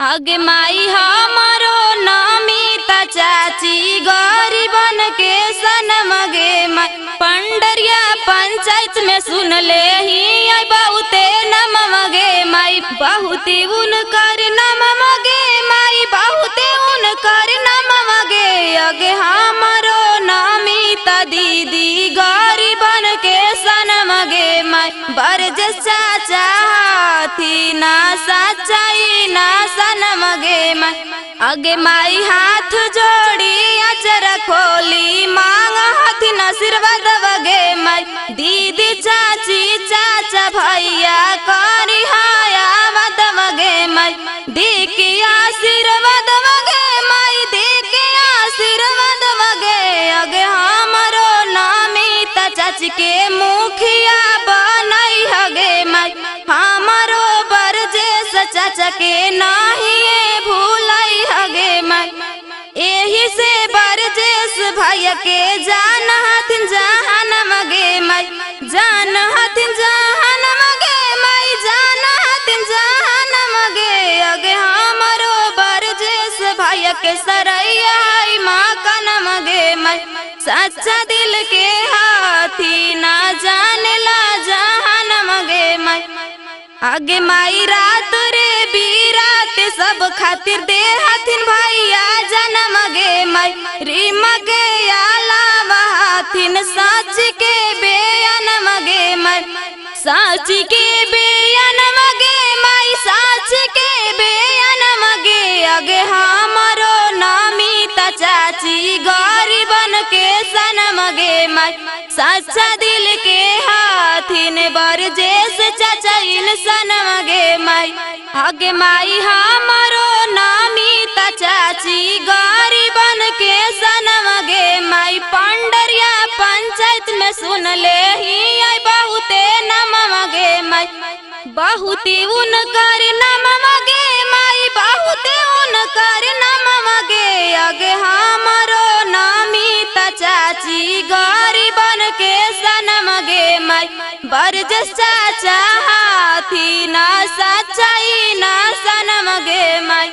आगे माई हमारो नमिता चाची गरीबन के सनम गे माई पंडरिया पंचायत में सुन ले ही बहुते नम गे माई बहुते उनकर नम गे माई बहुते उनकर नम गे आगे हमारो नमिता दीदी गरीबन के सनम गे माई बरज चाचा थी ना सच्चाई ना सनम गे माई आगे माई हाथ जोड़ी अचर खोली मांग हाथी आशीर्वाद वगे माई दीदी चाची चाचा भैया करी हाया मत वगे माई दी के आशीर्वाद वगे माई दी के आशीर्वाद वगे आगे हमारो नमिता चाची के मुखिया बनाई हगे माई हमारो बरजेस चाचा के नहीं भूलाई हगे माई यही से बरजेस भैया के जान हथिन जहान मगे माई जान हथिन जहान मगे माई जान हथिन जहान मगे आगे हमारो बरजेस भैया के सरैया माँ का नमगे माई सच्चा दिल के हाथी ना जाने ला जहान मगे माई आगे माई रात रे बीरात सब खातिर दे हथिन भैया जन्म गे माई रीम गे आला हथिन साच के बेयन मगे माई साच के बेयन मगे माई साच के बेयन मगे आगे हमारो नमिता चाची गरीबन के सनम गे माई सच्चा दिल के हाथिन बरजेस चाचा इन सनम गे माई आगे माई हमारो नमिता चाची गरीबन के सनम गे माई पंडरिया पंचायत में सुन ले ही आई बहुते नम गे माई बहुते उनकर नम गे माई बहुते उनकर नम गे आगे हमारो नमिता चाची गरीबन के सनम गे माई बरजस चाचा हाथी ना सच्चाई ना सनम गे माई।